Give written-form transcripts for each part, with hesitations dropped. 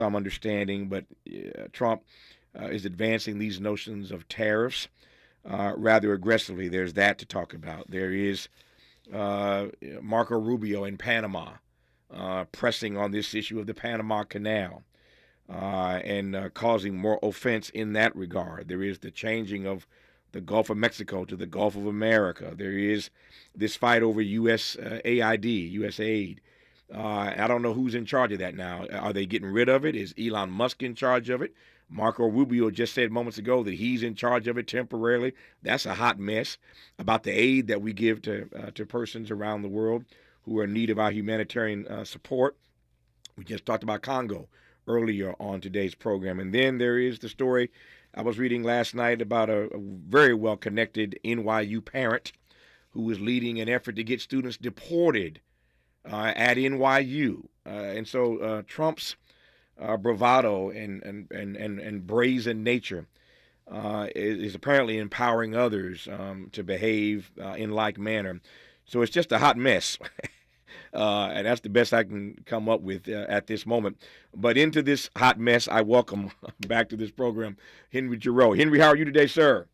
some understanding, but Trump is advancing these notions of tariffs rather aggressively. There's that to talk about. There is Marco Rubio in Panama pressing on this issue of the Panama Canal and causing more offense in that regard. There is the changing of the Gulf of Mexico to the Gulf of America. There is this fight over USAID, USAID. I don't know who's in charge of that now. Are they getting rid of it? Is Elon Musk in charge of it? Marco Rubio just said moments ago that he's in charge of it temporarily. That's a hot mess. About the aid that we give to persons around the world who are in need of our humanitarian support. We just talked about Congo earlier on today's program. And then there is the story I was reading last night about a very well-connected NYU parent who was leading an effort to get students deported at NYU. And so Trump's bravado and brazen nature is apparently empowering others to behave in like manner. So it's just a hot mess. And that's the best I can come up with at this moment. But into this hot mess, I welcome back to this program Henry Giroux. Henry, how are you today, sir?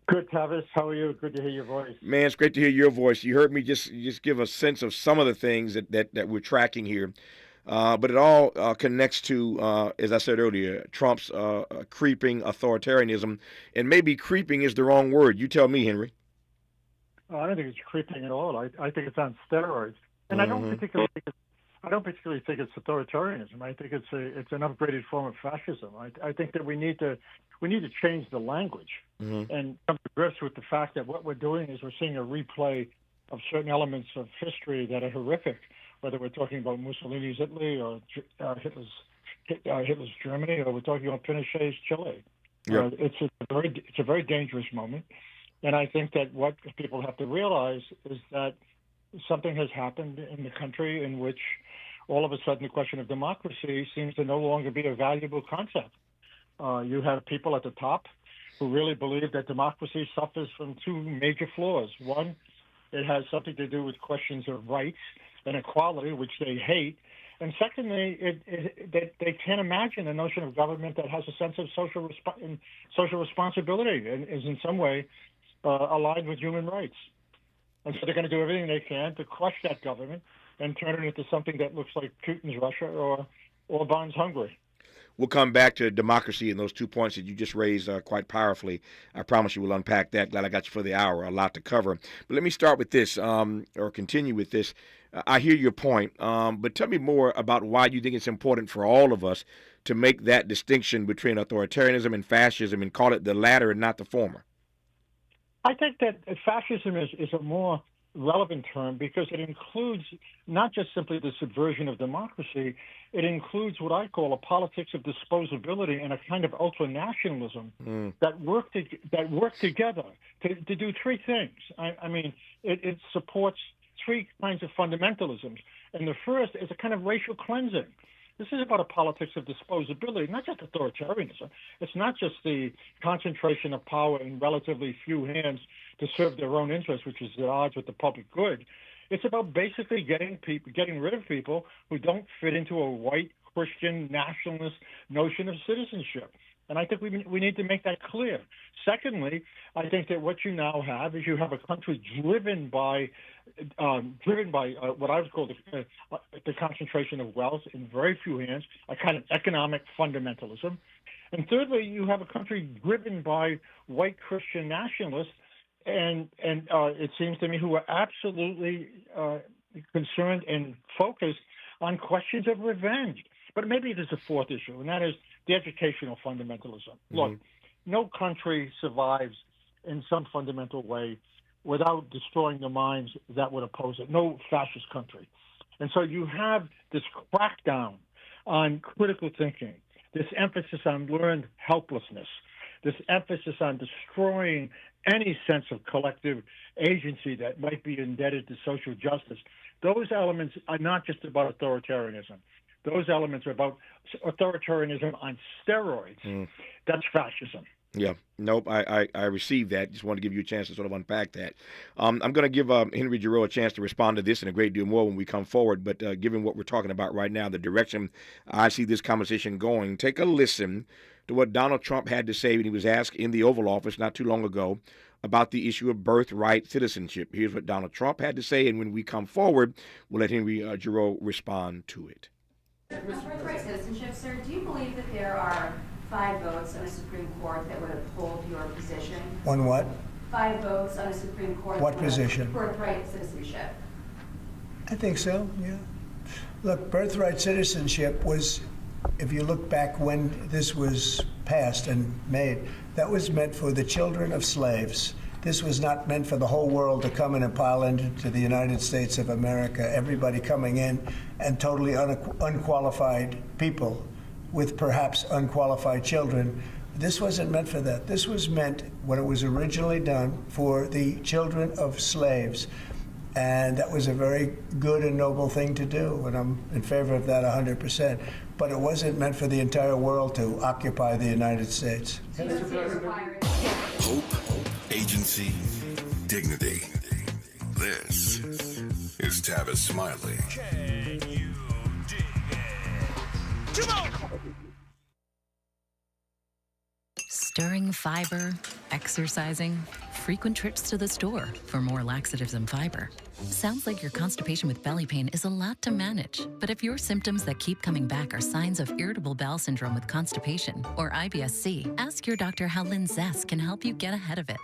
Good, Tavis. How are you? Good to hear your voice. Man, it's great to hear your voice. You heard me just give a sense of some of the things that we're tracking here. But it all connects to, as I said earlier, Trump's creeping authoritarianism. And maybe creeping is the wrong word. You tell me, Henry. I don't think it's creeping at all. I think it's on steroids, and I don't particularly think it's authoritarianism. I think it's an upgraded form of fascism. I think that we need to change the language and come to grips with the fact that what we're doing is we're seeing a replay of certain elements of history that are horrific, whether we're talking about Mussolini's Italy or Hitler's Germany, or we're talking about Pinochet's Chile. Yep. It's a very dangerous moment. And I think that what people have to realize is that something has happened in the country in which all of a sudden the question of democracy seems to no longer be a valuable concept. You have people at the top who really believe that democracy suffers from two major flaws. One, it has something to do with questions of rights and equality, which they hate. And secondly, they can't imagine a notion of government that has a sense of social responsibility and is in some way aligned with human rights. And so they're going to do everything they can to crush that government and turn it into something that looks like Putin's Russia or Orban's Hungary. We'll come back to democracy and those 2 points that you just raised quite powerfully. I promise you we'll unpack that. Glad I got you for the hour. A lot to cover. But let me start with this, or continue with this. I hear your point, but tell me more about why you think it's important for all of us to make that distinction between authoritarianism and fascism and call it the latter and not the former. I think that fascism is a more relevant term because it includes not just simply the subversion of democracy, it includes what I call a politics of disposability and a kind of ultranationalism that work together to do three things. I mean, it supports three kinds of fundamentalisms. And the first is a kind of racial cleansing. This is about a politics of disposability, not just authoritarianism. It's not just the concentration of power in relatively few hands to serve their own interests, which is at odds with the public good. It's about basically getting rid of people who don't fit into a white Christian nationalist notion of citizenship. And I think we need to make that clear. Secondly, I think that what you now have is you have a country driven by what I would call the concentration of wealth in very few hands, a kind of economic fundamentalism. And thirdly, you have a country driven by white Christian nationalists, and it seems to me who are absolutely concerned and focused on questions of revenge. But maybe there's a fourth issue, and that is the educational fundamentalism. Look, no country survives in some fundamental way without destroying the minds that would oppose it. No fascist country. And so you have this crackdown on critical thinking, this emphasis on learned helplessness, this emphasis on destroying any sense of collective agency that might be indebted to social justice. Those elements are not just about authoritarianism. Those elements are about authoritarianism on steroids. That's fascism. Yeah, nope. I received that. Just wanted to give you a chance to sort of unpack that. I'm going to give Henry Giroux a chance to respond to this and a great deal more when we come forward. But given what we're talking about right now, the direction I see this conversation going, take a listen to what Donald Trump had to say when he was asked in the Oval Office not too long ago about the issue of birthright citizenship. Here's what Donald Trump had to say, and when we come forward, we'll let Henry Giroux respond to it. Birthright citizenship, sir, do you believe that there are 5 votes on a Supreme Court that would uphold your position? On what? 5 votes on a Supreme Court. What position? Birthright citizenship. I think so, yeah. Look, birthright citizenship was, if you look back when this was passed and made, that was meant for the children of slaves. This was not meant for the whole world to come in and pile into the United States of America, everybody coming in and totally unqualified people with perhaps unqualified children. This wasn't meant for that. This was meant, when it was originally done, for the children of slaves. And that was a very good and noble thing to do, and I'm in favor of that 100%. But it wasn't meant for the entire world to occupy the United States. Hope, agency, dignity. This is Tavis Smiley. Can you dig it? Come on! Stirring fiber, exercising, frequent trips to the store for more laxatives and fiber. Sounds like your constipation with belly pain is a lot to manage. But if your symptoms that keep coming back are signs of irritable bowel syndrome with constipation or IBS-C, ask your doctor how Linzess can help you get ahead of it.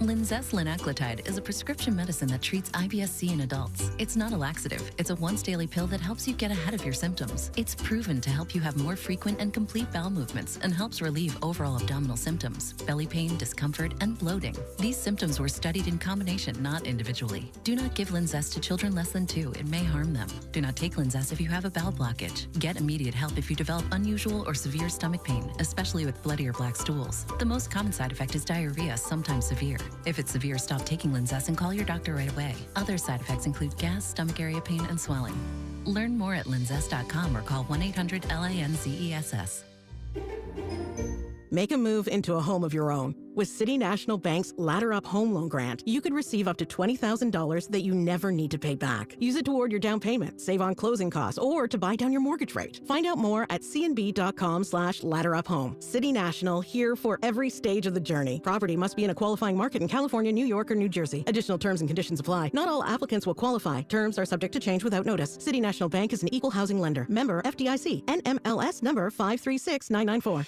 Linzess linaclotide is a prescription medicine that treats IBS-C in adults. It's not a laxative. It's a once-daily pill that helps you get ahead of your symptoms. It's proven to help you have more frequent and complete bowel movements and helps relieve overall abdominal symptoms, belly pain, discomfort, and bloating. These symptoms were studied in combination, not individually. Do not give Linzess to children less than 2. It may harm them. Do not take Linzess if you have a bowel blockage. Get immediate help if you develop unusual or severe stomach pain, especially with bloody or black stools. The most common side effect is diarrhea, sometimes severe. If it's severe, stop taking Linzess and call your doctor right away. Other side effects include gas, stomach area pain, and swelling. Learn more at linzess.com or call 1-800-LANZESS. Make a move into a home of your own. With City National Bank's Ladder Up Home Loan Grant, you could receive up to $20,000 that you never need to pay back. Use it toward your down payment, save on closing costs, or to buy down your mortgage rate. Find out more at cnb.com/ladderuphome. City National, here for every stage of the journey. Property must be in a qualifying market in California, New York, or New Jersey. Additional terms and conditions apply. Not all applicants will qualify. Terms are subject to change without notice. City National Bank is an equal housing lender. Member FDIC. NMLS number 536994.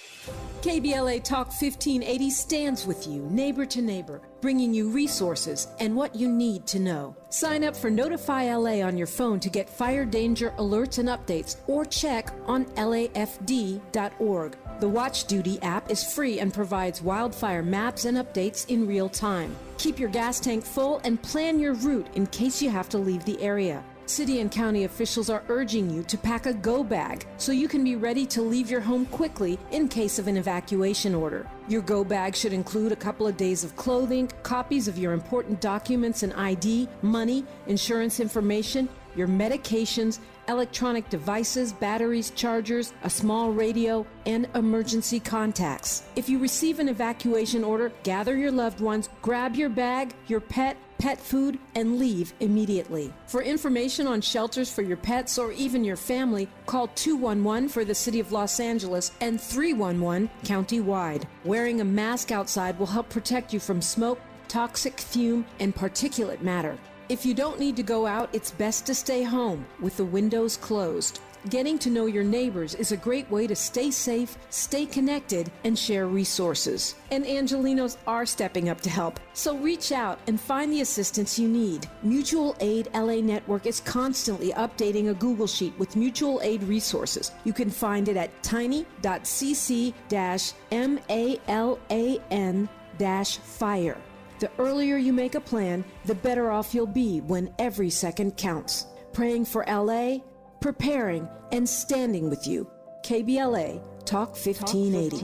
KBLA Talk 1580 stands with you, neighbor to neighbor, bringing you resources and what you need to know. Sign up for Notify LA on your phone to get fire danger alerts and updates, or check on lafd.org. The Watch Duty app is free and provides wildfire maps and updates in real time. Keep your gas tank full and plan your route in case you have to leave the area. City and county officials are urging you to pack a go bag so you can be ready to leave your home quickly in case of an evacuation order. Your go bag should include a couple of days of clothing, copies of your important documents and ID, money, insurance information, your medications, electronic devices, batteries, chargers, a small radio, and emergency contacts. If you receive an evacuation order, gather your loved ones, grab your bag, your pet food, and leave immediately. For information on shelters for your pets or even your family, call 211 for the City of Los Angeles and 311 county-wide. Wearing a mask outside will help protect you from smoke, toxic fume, and particulate matter. If you don't need to go out, it's best to stay home with the windows closed. Getting to know your neighbors is a great way to stay safe, stay connected, and share resources. And Angelinos are stepping up to help, so reach out and find the assistance you need. Mutual Aid LA Network is constantly updating a Google Sheet with mutual aid resources. You can find it at tiny.cc-malan-fire. The earlier you make a plan, the better off you'll be when every second counts. Praying for LA, preparing, and standing with you. KBLA Talk 1580.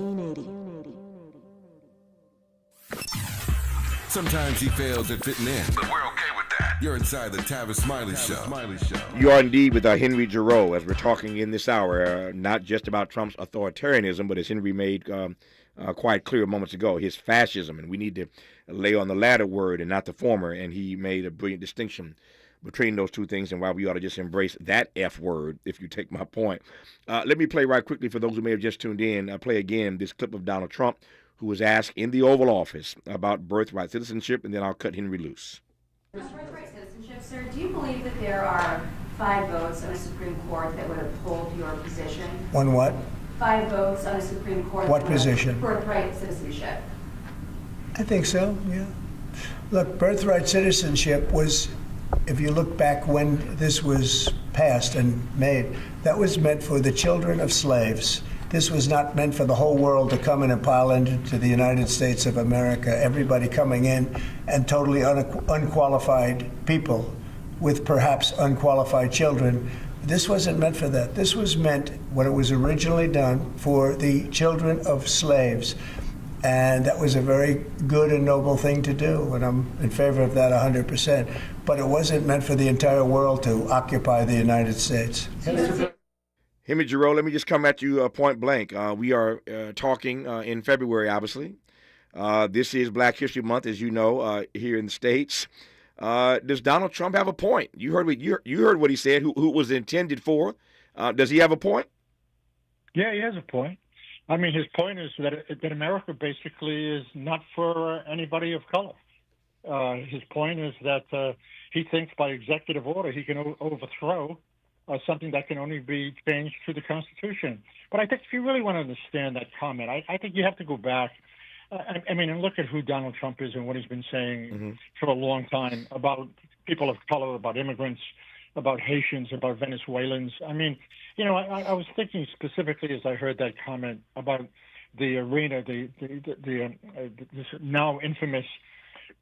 Sometimes he fails at fitting in, but we're okay with that. You're inside the Tavis Smiley Show. You are indeed with Henry Giroux as we're talking in this hour, not just about Trump's authoritarianism, but as Henry made quite clear moments ago, his fascism, and we need to lay on the latter word and not the former, and he made a brilliant distinction between those two things and why we ought to just embrace that F word, if you take my point. Let me play right quickly for those who may have just tuned in, play again this clip of Donald Trump, who was asked in the Oval Office about birthright citizenship, and then I'll cut Henry loose. Birthright citizenship, sir, do you believe that there are 5 votes on a Supreme Court that would uphold your position? One what? 5 votes on a Supreme Court. What position? Birthright citizenship. I think so, yeah. Look, birthright citizenship was, if you look back when this was passed and made, that was meant for the children of slaves. This was not meant for the whole world to come in and pile into the United States of America, everybody coming in and totally unqualified people with perhaps unqualified children. This wasn't meant for that. This was meant, when it was originally done, for the children of slaves. And that was a very good and noble thing to do, and I'm in favor of that 100%. But it wasn't meant for the entire world to occupy the United States. Henry Giroux, let me just come at you point blank. We are talking in February, obviously. This is Black History Month, as you know, here in the States. Does Donald Trump have a point? You heard what he said, who it was intended for. Does he have a point? Yeah, he has a point. I mean, his point is that America basically is not for anybody of color. His point is that he thinks by executive order he can overthrow something that can only be changed through the Constitution. But I think if you really want to understand that comment, I think you have to go back, and look at who Donald Trump is and what he's been saying for a long time about people of color, about immigrants, about Haitians, about Venezuelans. I mean, I was thinking specifically as I heard that comment about the arena, this now infamous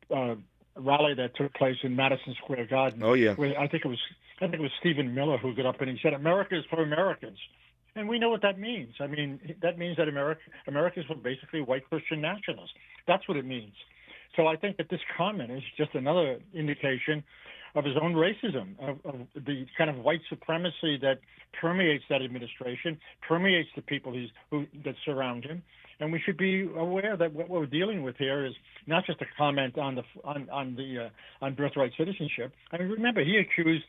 rally that took place in Madison Square Garden. Oh yeah. Where I think it was Stephen Miller who got up and he said, "America is for Americans," and we know what that means. I mean, that means that America is for basically white Christian nationalists. That's what it means. So I think that this comment is just another indication of his own racism, of the kind of white supremacy that permeates that administration, permeates the people that surround him. And we should be aware that what we're dealing with here is not just a comment on birthright citizenship. I mean, remember, he accused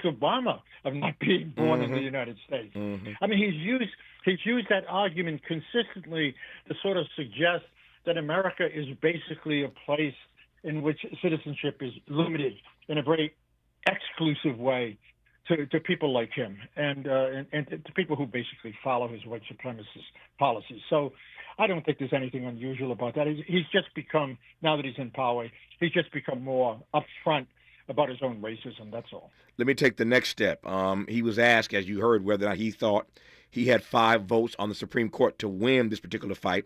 Obama of not being born in the United States. I mean, he's used that argument consistently to sort of suggest that America is basically a place in which citizenship is limited in a very exclusive way to people like him and to people who basically follow his white supremacist policies. So I don't think there's anything unusual about that. He's just become, now that he's in power, he's just become more upfront about his own racism, that's all. Let me take the next step. He was asked, as you heard, whether or not he thought he had 5 votes on the Supreme Court to win this particular fight.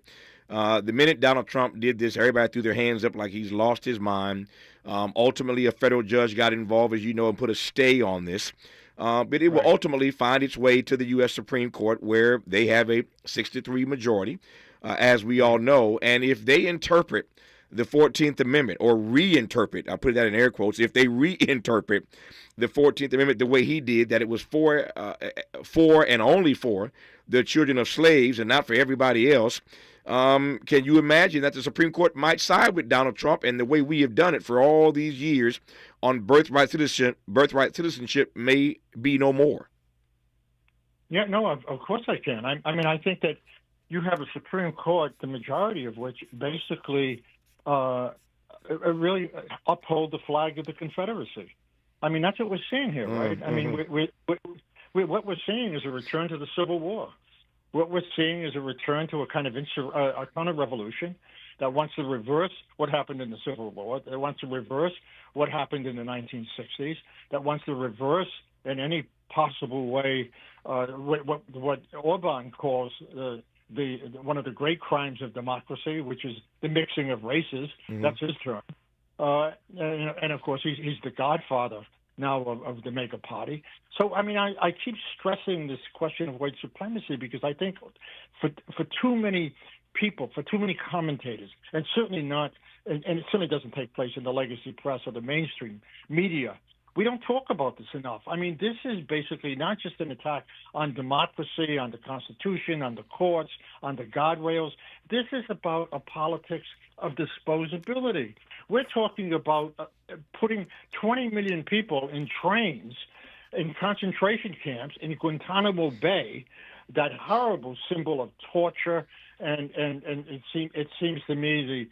The minute Donald Trump did this, everybody threw their hands up like he's lost his mind. Ultimately, a federal judge got involved, as you know, and put a stay on this. But it will ultimately find its way to the U.S. Supreme Court, where they have a 6-3 majority, as we all know. And if they interpret the 14th Amendment, or reinterpret, I'll put that in air quotes, if they reinterpret the 14th Amendment the way he did, that it was for and only for the children of slaves and not for everybody else, can you imagine that the Supreme Court might side with Donald Trump, and the way we have done it for all these years on birthright citizenship may be no more? Yeah, no, of course I can. I mean, I think that you have a Supreme Court, the majority of which basically really uphold the flag of the Confederacy. I mean, that's what we're seeing here, right? I mean, what we're seeing is a return to the Civil War. What we're seeing is a return to a kind of a counter-revolution that wants to reverse what happened in the Civil War, that wants to reverse what happened in the 1960s, that wants to reverse in any possible way what Orban calls one of the great crimes of democracy, which is the mixing of races. That's his term. And of course, he's the godfather now of the mega party. So, I mean, I keep stressing this question of white supremacy because I think for too many people, for too many commentators, and certainly not, and it certainly doesn't take place in the legacy press or the mainstream media, We don't talk about this enough. I mean, this is basically not just an attack on democracy, on the Constitution, on the courts, on the guardrails. This is about a politics of disposability. We're talking about putting 20 million people in trains, in concentration camps, in Guantanamo Bay, that horrible symbol of torture, and it seems to me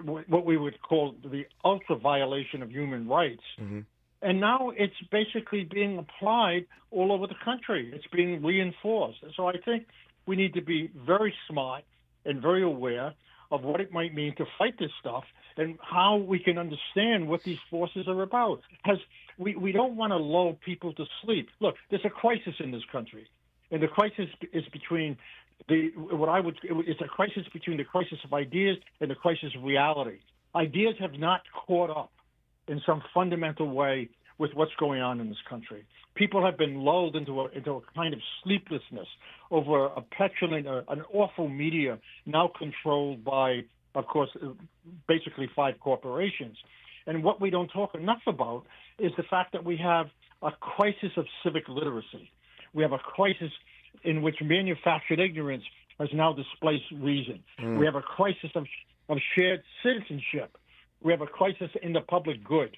what we would call the ultra violation of human rights. Mm-hmm. And now it's basically being applied all over the country. It's being reinforced. So I think we need to be very smart and very aware of what it might mean to fight this stuff and how we can understand what these forces are about. Because we don't want to lull people to sleep. Look, there's a crisis in this country, and the crisis is between it's a crisis between the crisis of ideas and the crisis of reality. Ideas have not caught up in some fundamental way with what's going on in this country. People have been lulled into a kind of sleeplessness over a petulant, an awful media now controlled by, of course, basically 5 corporations. And what we don't talk enough about is the fact that we have a crisis of civic literacy. We have a crisis in which manufactured ignorance has now displaced reason. We have a crisis of shared citizenship. We have a crisis in the public good.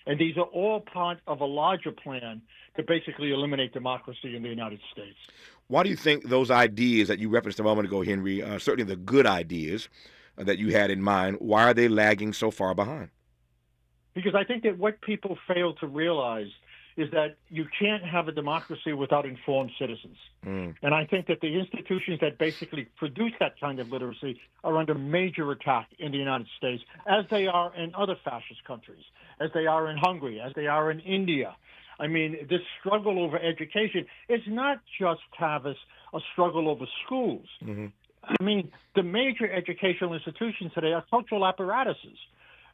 And these are all part of a larger plan to basically eliminate democracy in the United States. Why do you think those ideas that you referenced a moment ago, Henry, certainly the good ideas that you had in mind, why are they lagging so far behind? Because I think that what people fail to realize is that you can't have a democracy without informed citizens. And I think that the institutions that basically produce that kind of literacy are under major attack in the United States, as they are in other fascist countries, as they are in Hungary, as they are in India. I mean, this struggle over education is not just, Tavis, a struggle over schools. Mm-hmm. I mean, the major educational institutions today are cultural apparatuses.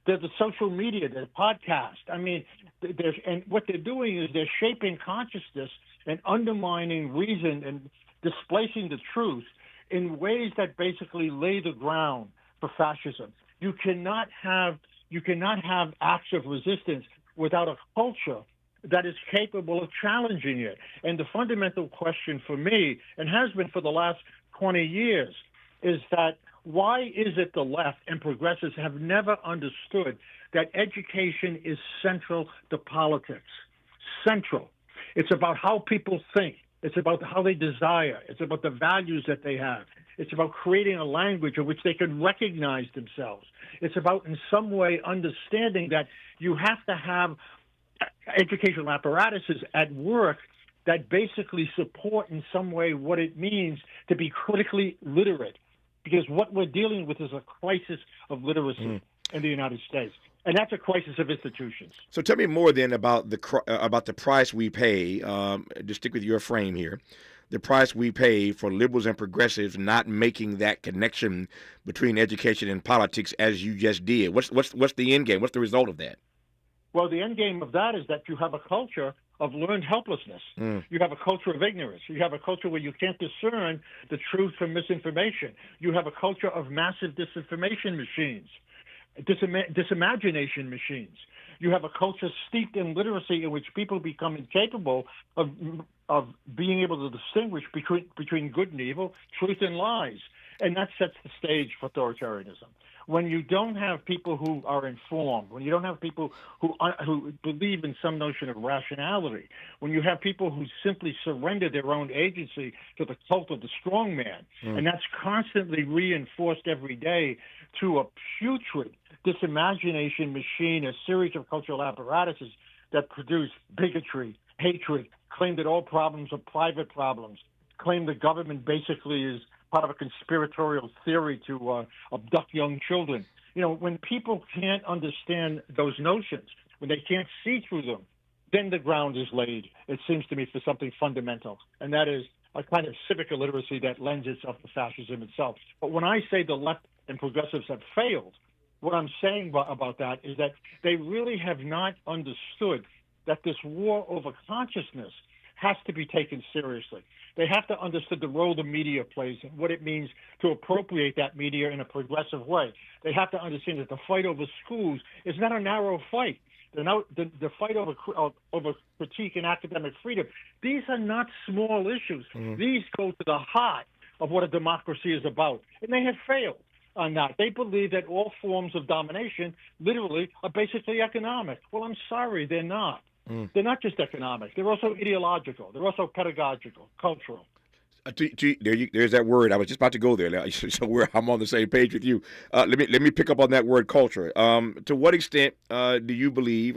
They're the social media, they're podcasts. I mean, and what they're doing is they're shaping consciousness and undermining reason and displacing the truth in ways that basically lay the ground for fascism. You cannot have acts of resistance without a culture that is capable of challenging it. And the fundamental question for me, and has been for the last 20 years, is that why is it the left and progressives have never understood that education is central to politics? Central. It's about how people think. It's about how they desire. It's about the values that they have. It's about creating a language in which they can recognize themselves. It's about in some way understanding that you have to have educational apparatuses at work that basically support in some way what it means to be critically literate. Because what we're dealing with is a crisis of literacy in the United States, and that's a crisis of institutions. So tell me more then about the price we pay. To stick with your frame here, the price we pay for liberals and progressives not making that connection between education and politics as you just did. What's the end game? What's the result of that? Well, the end game of that is that you have a culture of learned helplessness. You have a culture of ignorance. You have a culture where you can't discern the truth from misinformation. You have a culture of massive disinformation machines, disimagination machines. You have a culture steeped in literacy in which people become incapable of being able to distinguish between good and evil, truth and lies. And that sets the stage for authoritarianism. When you don't have people who are informed, when you don't have people who believe in some notion of rationality, when you have people who simply surrender their own agency to the cult of the strong man, and that's constantly reinforced every day through a putrid disimagination machine, a series of cultural apparatuses that produce bigotry, hatred, claim that all problems are private problems, claim the government basically is part of a conspiratorial theory to abduct young children. You know, when people can't understand those notions, when they can't see through them, then the ground is laid, it seems to me, for something fundamental, and that is a kind of civic illiteracy that lends itself to fascism itself. But when I say the left and progressives have failed, what I'm saying about that is that they really have not understood that this war over consciousness has to be taken seriously. They have to understand the role the media plays and what it means to appropriate that media in a progressive way. They have to understand that the fight over schools is not a narrow fight. the fight over critique and academic freedom. These are not small issues. These go to the heart of what a democracy is about, and they have failed on that. They believe that all forms of domination, literally, are basically economic. Well, I'm sorry, they're not. They're not just economic. They're also ideological. They're also pedagogical, cultural. There's that word. I was just about to go there. Now, so I'm on the same page with you. Let me pick up on that word, culture. To what extent do you believe,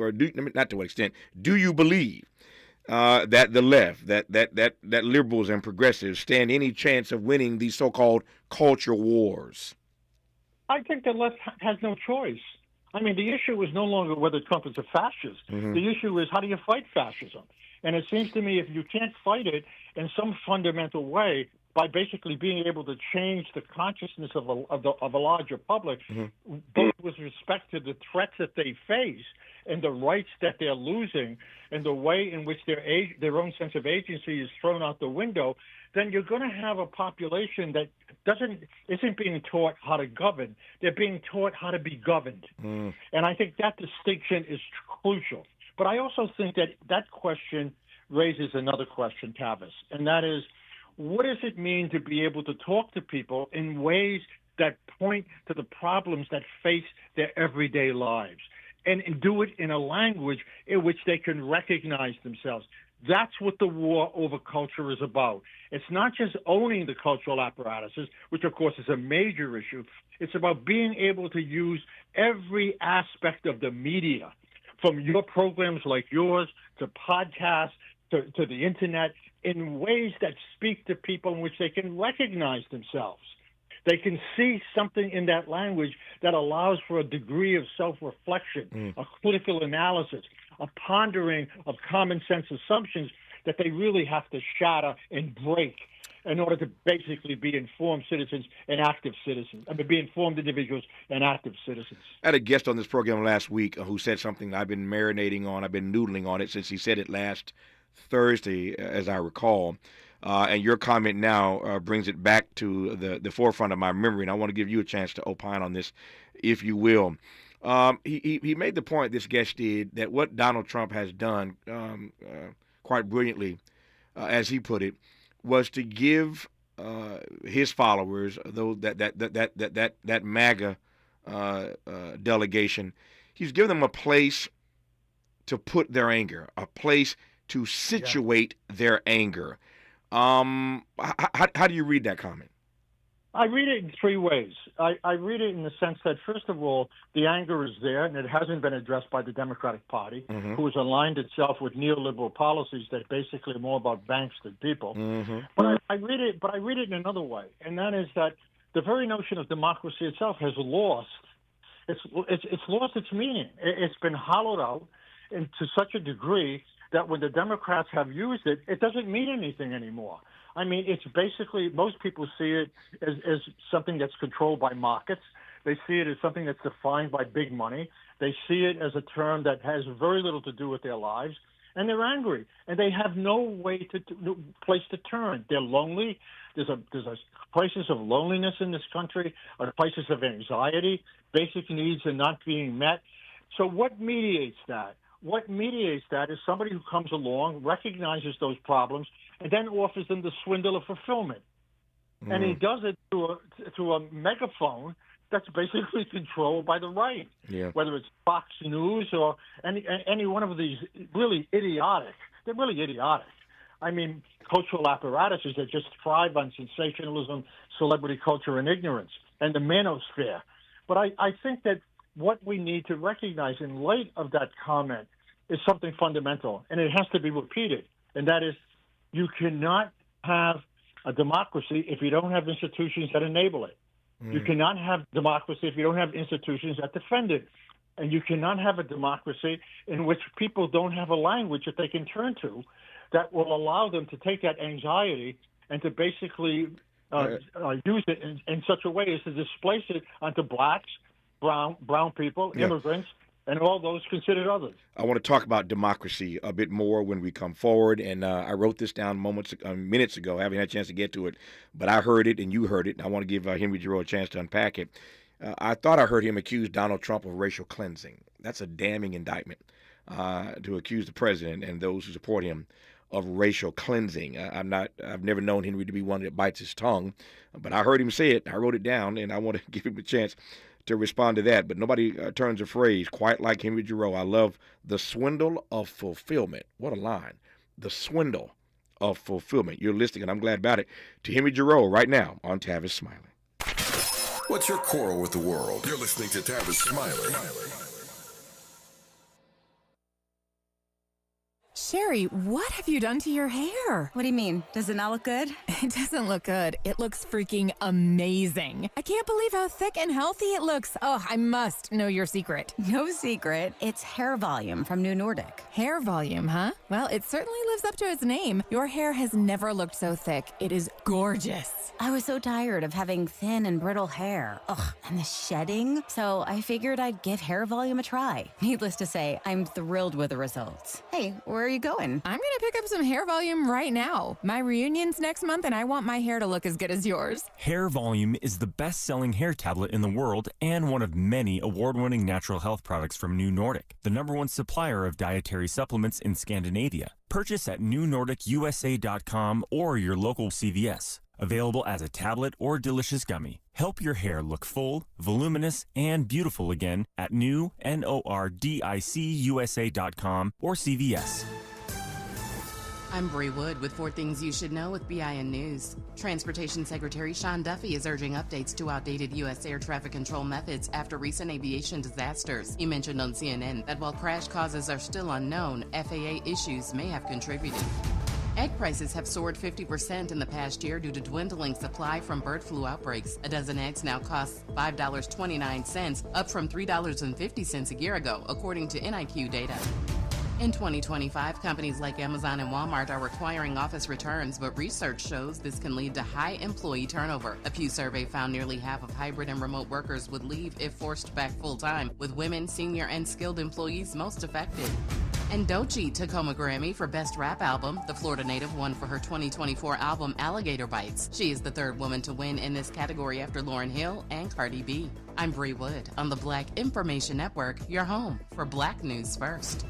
not to what extent, do you believe that the left, that liberals and progressives stand any chance of winning these so-called culture wars? I think the left has no choice. I mean, the issue is no longer whether Trump is a fascist. The issue is how do you fight fascism? And it seems to me if you can't fight it in some fundamental way by basically being able to change the consciousness of a larger public, both with respect to the threats that they face and the rights that they're losing and the way in which their own sense of agency is thrown out the window, then you're going to have a population that isn't being taught how to govern. They're being taught how to be governed. And I think that distinction is crucial. But I also think that question raises another question, Tavis, and that is, what does it mean to be able to talk to people in ways that point to the problems that face their everyday lives and do it in a language in which they can recognize themselves? That's what the war over culture is about. It's not just owning the cultural apparatuses, which of course is a major issue. It's about being able to use every aspect of the media, from your programs like yours to podcasts to the internet, in ways that speak to people in which they can recognize themselves. They can see something in that language that allows for a degree of self-reflection, a critical analysis, a pondering of common sense assumptions that they really have to shatter and break in order to basically be informed citizens and active citizens. I mean, be informed individuals and active citizens. I had a guest on this program last week who said something I've been marinating on. I've been noodling on it since he said it last Thursday, as I recall. And your comment now brings it back to the forefront of my memory, and I want to give you a chance to opine on this, if you will. He made the point, this guest did, that what Donald Trump has done quite brilliantly, as he put it, was to give his followers, that MAGA delegation, he's given them a place to put their anger, a place to situate their anger. How do you read that comment? I read it in three ways. I read it in the sense that, first of all, the anger is there, and it hasn't been addressed by the Democratic Party, who has aligned itself with neoliberal policies that basically are more about banks than people. But I read it in another way, and that is that the very notion of democracy itself has lost. It's lost its meaning. It's been hollowed out to such a degree that when the Democrats have used it, it doesn't mean anything anymore. I mean, it's basically, most people see it as something that's controlled by markets. They see it as something that's defined by big money. They see it as a term that has very little to do with their lives. And they're angry. And they have no place to turn. They're lonely. There's a crisis of loneliness in this country, a crisis of anxiety. Basic needs are not being met. So what mediates that? What mediates that is somebody who comes along, recognizes those problems, and then offers them the swindle of fulfillment. And he does it through a megaphone that's basically controlled by the right, whether it's Fox News or any one of these really idiotic, they're really idiotic. I mean, cultural apparatuses that just thrive on sensationalism, celebrity culture, and ignorance, and the manosphere. But I think that what we need to recognize in light of that comment is something fundamental, and it has to be repeated, and that is you cannot have a democracy if you don't have institutions that enable it. You cannot have democracy if you don't have institutions that defend it. And you cannot have a democracy in which people don't have a language that they can turn to that will allow them to take that anxiety and to basically use it in such a way as to displace it onto blacks, brown people, immigrants, and all those considered others. I want to talk about democracy a bit more when we come forward, and I wrote this down minutes ago. I haven't had a chance to get to it, but I heard it and you heard it, and I want to give Henry Giroux a chance to unpack it. I thought I heard him accuse Donald Trump of racial cleansing. That's a damning indictment. to accuse the president and those who support him of racial cleansing. I've never known Henry to be one that bites his tongue, but I heard him say it. I wrote it down, and I want to give him a chance to respond to that. But nobody turns a phrase quite like Henry Giroux. I love the swindle of fulfillment. What a line. The swindle of fulfillment. You're listening, and I'm glad about it, to Henry Giroux right now on Tavis Smiley. What's your quarrel with the world? You're listening to Tavis Smiley. Sherry, what have you done to your hair? What do you mean? Does it not look good? It doesn't look good. It looks freaking amazing. I can't believe how thick and healthy it looks. Oh, I must know your secret. No secret. It's hair volume from New Nordic. Hair volume, huh? Well, it certainly lives up to its name. Your hair has never looked so thick. It is gorgeous. I was so tired of having thin and brittle hair. Ugh, and the shedding. So I figured I'd give hair volume a try. Needless to say, I'm thrilled with the results. Hey, where are you going? I'm gonna pick up some hair volume right now. My reunion's next month and I want my hair to look as good as yours. Hair Volume is the best-selling hair tablet in the world and one of many award-winning natural health products from New Nordic, the #1 supplier of dietary supplements in Scandinavia. Purchase at newnordicusa.com or your local CVS. Available as a tablet or delicious gummy. Help your hair look full, voluminous, and beautiful again at newnordicusa.com or CVS. I'm Bree Wood with 4 Things You Should Know with BIN News. Transportation Secretary Sean Duffy is urging updates to outdated U.S. air traffic control methods after recent aviation disasters. He mentioned on CNN that while crash causes are still unknown, FAA issues may have contributed. Egg prices have soared 50% in the past year due to dwindling supply from bird flu outbreaks. A dozen eggs now costs $5.29, up from $3.50 a year ago, according to NIQ data. In 2025, companies like Amazon and Walmart are requiring office returns, but research shows this can lead to high employee turnover. A Pew survey found nearly half of hybrid and remote workers would leave if forced back full-time, with women, senior, and skilled employees most affected. And Doechii took home a Grammy for Best Rap Album. The Florida native won for her 2024 album Alligator Bites. She is the 3rd woman to win in this category after Lauryn Hill and Cardi B. I'm Bree Wood on the Black Information Network, your home for Black News First.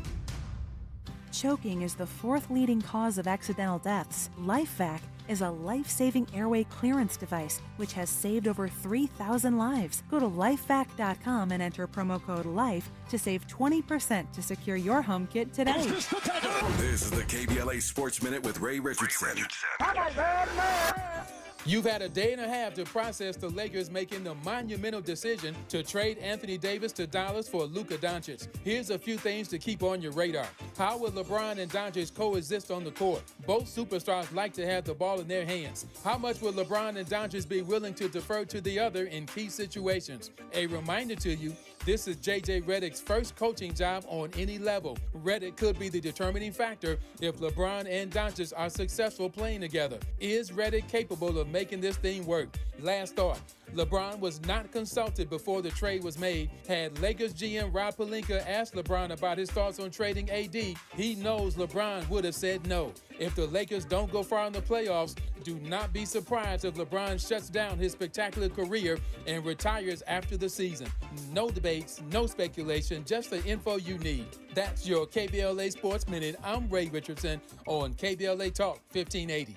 Choking is the 4th leading cause of accidental deaths. LifeVac is a life-saving airway clearance device which has saved over 3,000 lives. Go to lifevac.com and enter promo code LIFE to save 20% to secure your home kit today. This is the KBLA Sports Minute with Ray Richardson. You've had a day and a half to process the Lakers making the monumental decision to trade Anthony Davis to Dallas for Luka Doncic. Here's a few things to keep on your radar. How will LeBron and Doncic coexist on the court? Both superstars like to have the ball in their hands. How much will LeBron and Doncic be willing to defer to the other in key situations? A reminder to you, this is J.J. Redick's first coaching job on any level. Redick could be the determining factor if LeBron and Doncic are successful playing together. Is Redick capable of making this thing work? Last thought, LeBron was not consulted before the trade was made. Had Lakers GM Rob Pelinka asked LeBron about his thoughts on trading AD, he knows LeBron would have said no. If the Lakers don't go far in the playoffs, do not be surprised if LeBron shuts down his spectacular career and retires after the season. No debates, no speculation, just the info you need. That's your KBLA Sports Minute. I'm Ray Richardson on KBLA Talk 1580.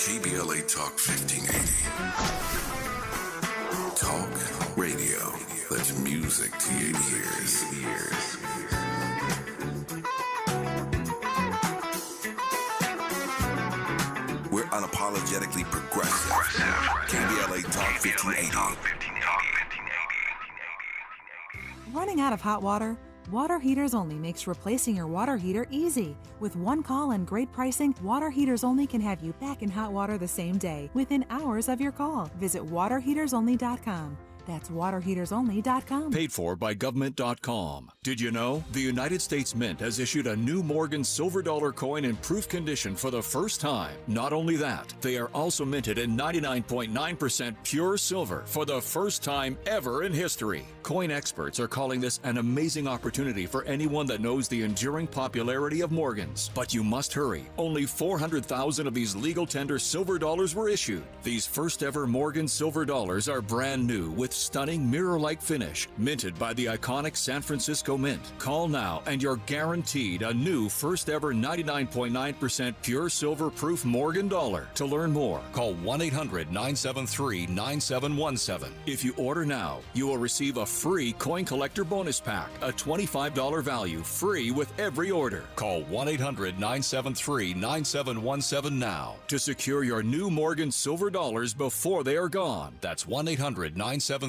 KBLA Talk 1580. Talk radio. That's music to your ears. We're unapologetically progressive. KBLA Talk 1580. Running out of hot water? Water Heaters Only makes replacing your water heater easy. With one call and great pricing, Water Heaters Only can have you back in hot water the same day, within hours of your call. Visit waterheatersonly.com. That's waterheatersonly.com. Paid for by government.com. Did you know? The United States Mint has issued a new Morgan silver dollar coin in proof condition for the first time. Not only that, they are also minted in 99.9% pure silver for the first time ever in history. Coin experts are calling this an amazing opportunity for anyone that knows the enduring popularity of Morgans. But you must hurry. Only 400,000 of these legal tender silver dollars were issued. These first ever Morgan silver dollars are brand new with stunning mirror-like finish, minted by the iconic San Francisco Mint. Call now and you're guaranteed a new first ever 99.9% pure silver proof Morgan dollar. To learn more, call 1-800-973-9717. If you order now, you will receive a free coin collector bonus pack, a $25 value, free with every order. Call 1-800-973-9717 now to secure your new Morgan silver dollars before they are gone. That's 1-800-973-9717.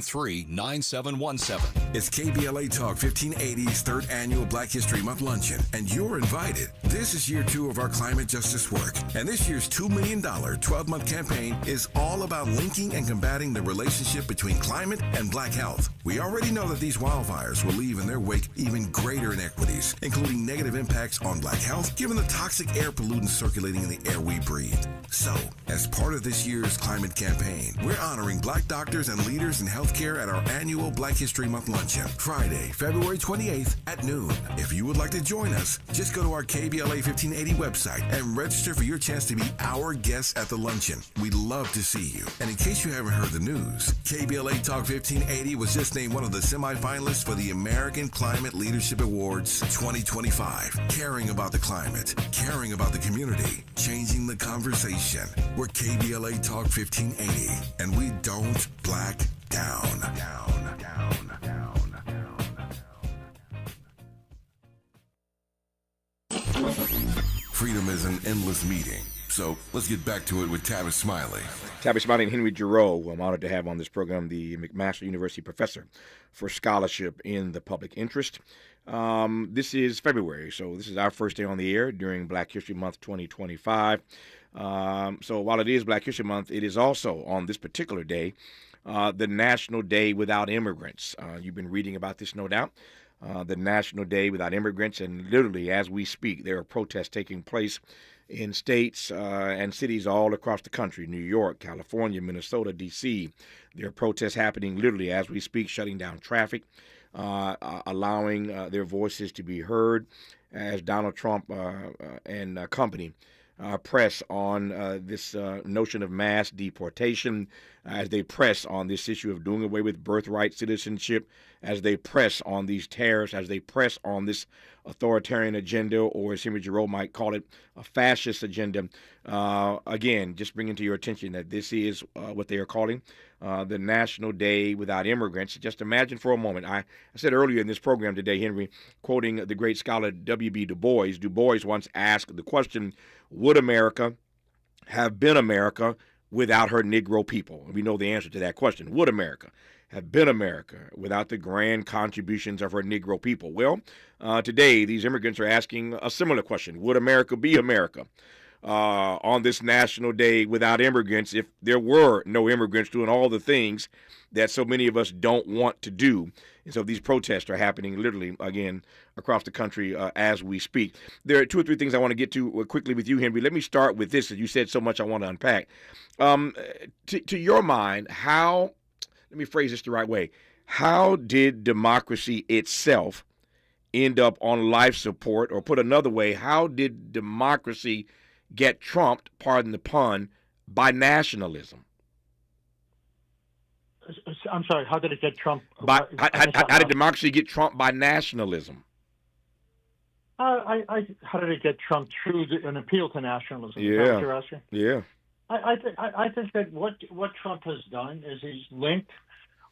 It's KBLA Talk 1580's third annual Black History Month luncheon, and you're invited. This is year 2 of our climate justice work, and this year's $2 million 12-month campaign is all about linking and combating the relationship between climate and Black health. We already know that these wildfires will leave in their wake even greater inequities, including negative impacts on Black health, given the toxic air pollutants circulating in the air we breathe. So, as part of this year's climate campaign, we're honoring Black doctors and leaders in healthcare at our annual Black History Month luncheon, Friday, February 28th at noon. If you would like to join us, just go to our KBLA 1580 website and register for your chance to be our guest at the luncheon. We'd love to see you. And in case you haven't heard the news, KBLA Talk 1580 was just named one of the semifinalists for the American Climate Leadership Awards 2025. Caring about the climate, caring about the community, changing the conversation. We're KBLA Talk 1580, and we don't black down. Freedom is an endless meeting. So let's get back to it with Tavis Smiley. Tavis Smiley and Henry Giroux, who I'm honored to have on this program, the McMaster University professor for scholarship in the public interest. This is February, so this is our first day on the air during Black History Month 2025. So while it is Black History Month, it is also on this particular day the National Day Without Immigrants. You've been reading about this, no doubt. The National Day Without Immigrants, and literally as we speak, there are protests taking place in states and cities all across the country, New York, California, Minnesota, D.C. There are protests happening literally as we speak, shutting down traffic, allowing their voices to be heard as Donald Trump and company press on this notion of mass deportation, as they press on this issue of doing away with birthright citizenship, as they press on these tariffs, as they press on this authoritarian agenda, or as Henry Giroux might call it, a fascist agenda. Again, just bringing to your attention that this is what they are calling the National Day Without Immigrants. Just imagine for a moment, I said earlier in this program today, Henry, quoting the great scholar W.B. Du Bois once asked the question, would America have been America without her Negro people? And we know the answer to that question. Would America have been America without the grand contributions of her Negro people? Well, today these immigrants are asking a similar question. Would America be America on this National Day without immigrants if there were no immigrants doing all the things that so many of us don't want to do? And so these protests are happening literally, again, across the country as we speak. There are 2 or 3 things I want to get to quickly with you, Henry. Let me start with this, as you said so much I want to unpack. To your mind, let me phrase this the right way. How did democracy itself end up on life support? Or put another way, how did democracy get trumped, pardon the pun, by nationalism? I'm sorry, how did it get trumped? How did democracy get trumped by nationalism? How did it get trumped through an appeal to nationalism? Yeah. Is that what you're asking? Yeah. I think that what Trump has done is he's linked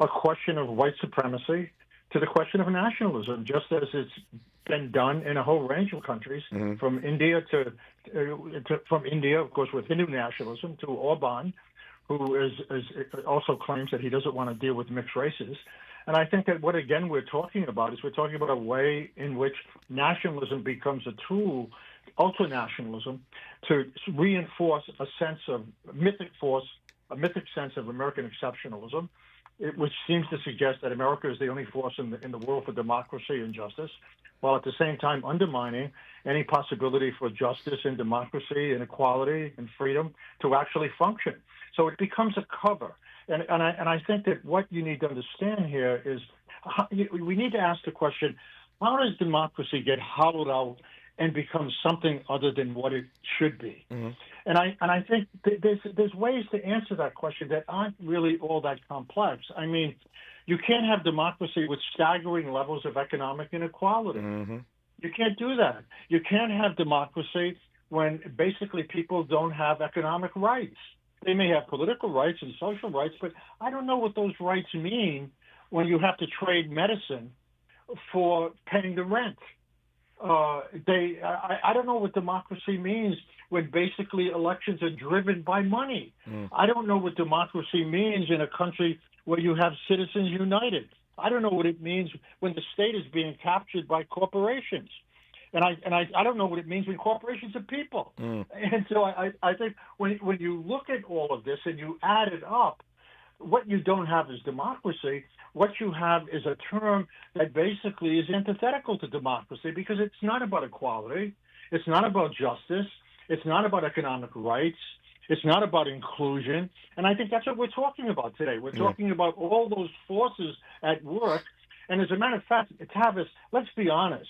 a question of white supremacy to the question of nationalism, just as it's been done in a whole range of countries, from India from India, of course, with Hindu nationalism, to Orban, who is also claims that he doesn't want to deal with mixed races. And I think that what, again, we're talking about a way in which nationalism becomes a tool, ultranationalism, to reinforce a mythic sense of American exceptionalism, which seems to suggest that America is the only force in the world for democracy and justice, while at the same time undermining any possibility for justice and democracy and equality and freedom to actually function. So it becomes a cover. And I think that what you need to understand here is we need to ask the question, how does democracy get hollowed out and become something other than what it should be? Mm-hmm. And I think there's ways to answer that question that aren't really all that complex. I mean, you can't have democracy with staggering levels of economic inequality. Mm-hmm. You can't do that. You can't have democracy when basically people don't have economic rights. They may have political rights and social rights, but I don't know what those rights mean when you have to trade medicine for paying the rent. I don't know what democracy means when basically elections are driven by money. I don't know what democracy means in a country where you have citizens united. I don't know what it means when the state is being captured by corporations. And I don't know what it means when corporations are people. And so I think when you look at all of this and you add it up, what you don't have is democracy. What you have is a term that basically is antithetical to democracy because it's not about equality. It's not about justice. It's not about economic rights. It's not about inclusion. And I think that's what we're talking about today. We're talking about all those forces at work. And as a matter of fact, Tavis, let's be honest.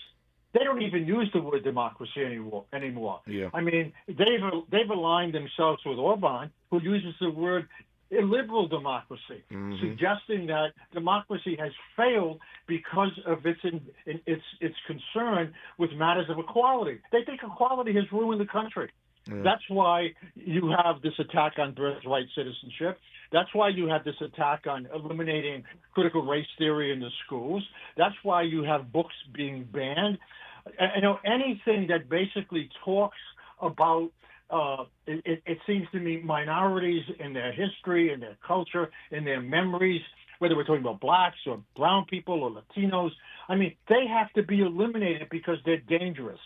They don't even use the word democracy anymore. Yeah. I mean, they've aligned themselves with Orban, who uses the word illiberal democracy, suggesting that democracy has failed because of its concern with matters of equality. They think equality has ruined the country. Yeah. That's why you have this attack on birthright citizenship. That's why you have this attack on eliminating critical race theory in the schools. That's why you have books being banned. Anything that basically talks about it seems to me minorities in their history, in their culture, in their memories, whether we're talking about blacks or brown people or Latinos. I mean, they have to be eliminated because they're dangerous,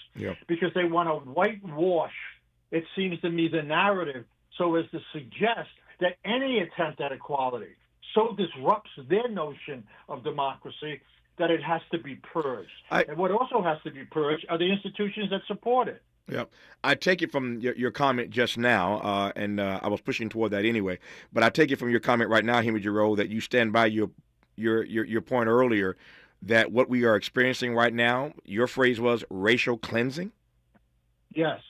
because they want to whitewash, it seems to me, the narrative so as to suggest that any attempt at equality so disrupts their notion of democracy that it has to be purged. And what also has to be purged are the institutions that support it. Yeah, I take it from your comment just now, and I was pushing toward that anyway. But I take it from your comment right now, Henry Giroux, that you stand by your point earlier that what we are experiencing right now, your phrase was racial cleansing. Yes,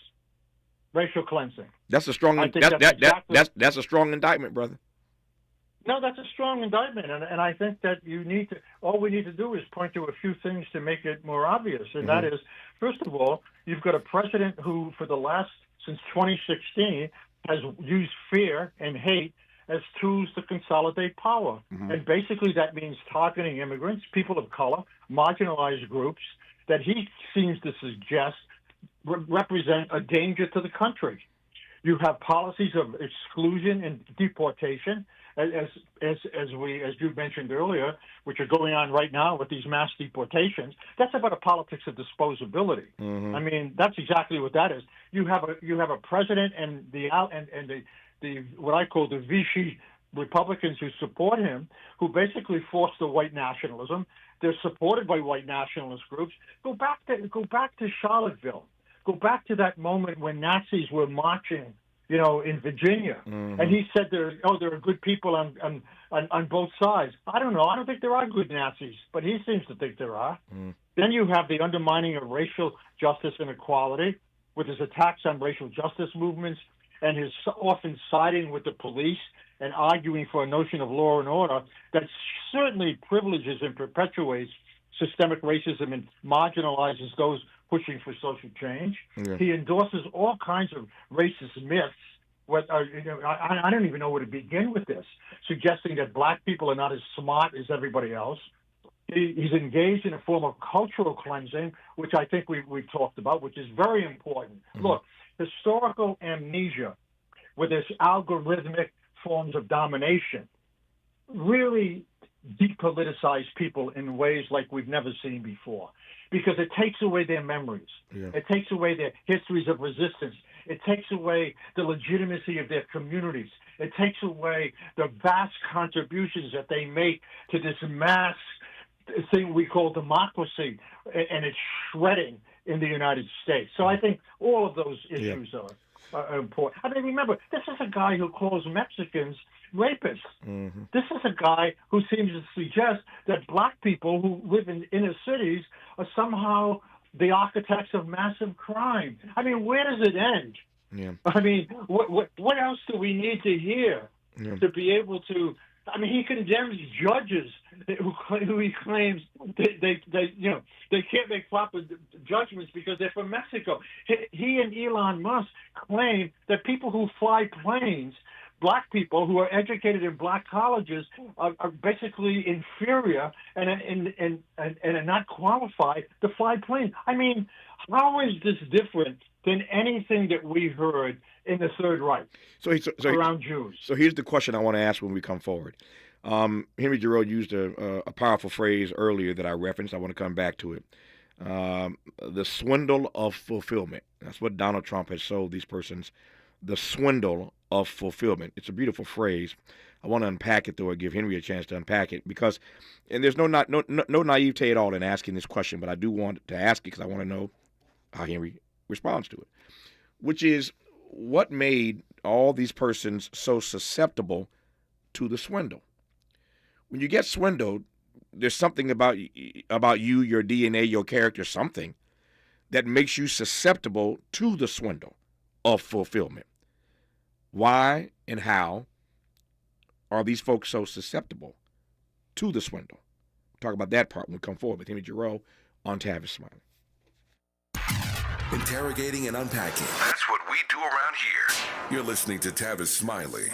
racial cleansing. That's a strong. That's a strong indictment, brother. No, that's a strong indictment, and I think that all we need to do is point to a few things to make it more obvious, and that is, first of all, you've got a president who, since 2016, has used fear and hate as tools to consolidate power, and basically that means targeting immigrants, people of color, marginalized groups that he seems to suggest represent a danger to the country. You have policies of exclusion and deportation, as you mentioned earlier, which are going on right now with these mass deportations. That's about a politics of disposability. I mean, that's exactly what that is. You have a president and the what I call the Vichy Republicans who support him, who basically force the white nationalism. They're supported by white nationalist groups. Go back to Charlottesville. Go back to that moment when Nazis were marching, in Virginia, and he said there are good people on both sides. I don't know. I don't think there are good Nazis, but he seems to think there are. Then you have the undermining of racial justice and equality, with his attacks on racial justice movements and his often siding with the police and arguing for a notion of law and order that certainly privileges and perpetuates systemic racism and marginalizes those pushing for social change. Yeah. He endorses all kinds of racist myths. I don't even know where to begin with this, suggesting that black people are not as smart as everybody else. He's engaged in a form of cultural cleansing, which I think we've talked about, which is very important. Look, historical amnesia with its algorithmic forms of domination really depoliticize people in ways like we've never seen before, because it takes away their memories. Yeah. It takes away their histories of resistance. It takes away the legitimacy of their communities. It takes away the vast contributions that they make to this mass thing we call democracy, and it's shredding in the United States. So I think all of those issues are important. I mean, remember, this is a guy who calls Mexicans rapists. Mm-hmm. This is a guy who seems to suggest that black people who live in inner cities are somehow the architects of massive crime. I mean, where does it end? Yeah. I mean, what else do we need to hear to be able to? I mean, he condemns judges who he claims they can't make proper judgments because they're from Mexico. He and Elon Musk claim that people who fly planes, black people who are educated in black colleges, are basically inferior and are not qualified to fly planes. I mean, how is this different than anything that we heard in the Third Reich around Jews? So here's the question I want to ask when we come forward. Henry Giroux used a powerful phrase earlier that I referenced. I want to come back to it. The swindle of fulfillment. That's what Donald Trump has sold these persons. The swindle of fulfillment. It's a beautiful phrase. I want to unpack it, though, or give Henry a chance to unpack it, because, and there's no naivete at all in asking this question, but I do want to ask it because I want to know how Henry responds to it, which is what made all these persons so susceptible to the swindle. When you get swindled, there's something about you, your DNA, your character, something that makes you susceptible to the swindle of fulfillment. Why and how are these folks so susceptible to the swindle? We'll talk about that part when we come forward with Henry Giroux on Tavis Smiley. Interrogating and unpacking. That's what we do around here. You're listening to Tavis Smiley.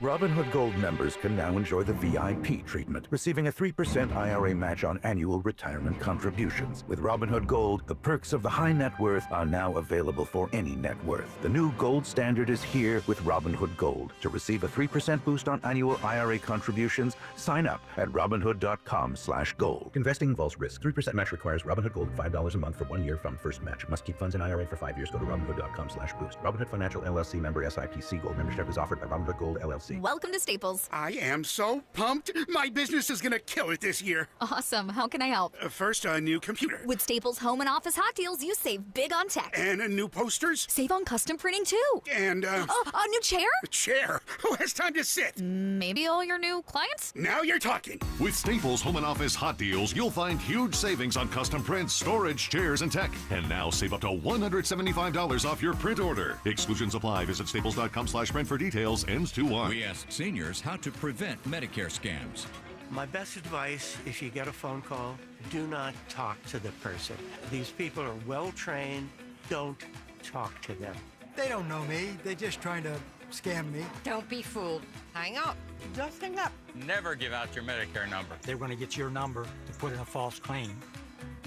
Robinhood Gold members can now enjoy the VIP treatment, receiving a 3% IRA match on annual retirement contributions. With Robinhood Gold, the perks of the high net worth are now available for any net worth. The new gold standard is here with Robinhood Gold. To receive a 3% boost on annual IRA contributions, sign up at Robinhood.com/gold. Investing involves risk. 3% match requires Robinhood Gold $5 a month for 1 year from first match. Must keep funds in IRA for 5 years. Go to Robinhood.com/boost. Robinhood Financial LLC member SIPC. Gold membership is offered by Robinhood Gold LLC. Welcome to Staples. I am so pumped. My business is going to kill it this year. Awesome. How can I help? First, a new computer. With Staples Home and Office Hot Deals, you save big on tech. And new posters. Save on custom printing, too. And, a new chair? A chair? Who has time to sit? Maybe all your new clients? Now you're talking. With Staples Home and Office Hot Deals, you'll find huge savings on custom prints, storage, chairs, and tech. And now save up to $175 off your print order. Exclusions apply. Visit staples.com/print for details. Ends 2/1. We asked seniors how to prevent Medicare scams. My best advice, if you get a phone call, do not talk to the person. These people are well trained. Don't talk to them. They don't know me. They're just trying to scam me. Don't be fooled. Hang up. Just hang up. Never give out your Medicare number. They're going to get your number to put in a false claim.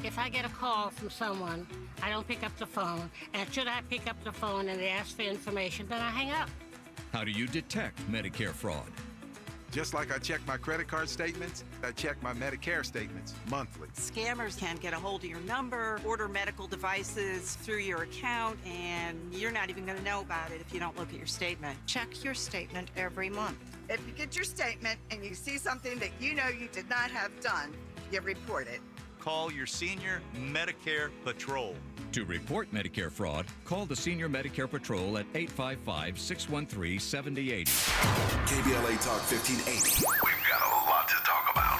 If I get a call from someone, I don't pick up the phone. And should I pick up the phone and they ask for information, then I hang up. How do you detect Medicare fraud? Just like I check my credit card statements, I check my Medicare statements monthly. Scammers can get a hold of your number, order medical devices through your account, and you're not even going to know about it if you don't look at your statement. Check your statement every month. If you get your statement and you see something that you know you did not have done, you report it. Call your senior Medicare Patrol. To report Medicare fraud, call the Senior Medicare Patrol at 855-613-7080. KBLA Talk 1580. We've got a lot to talk about.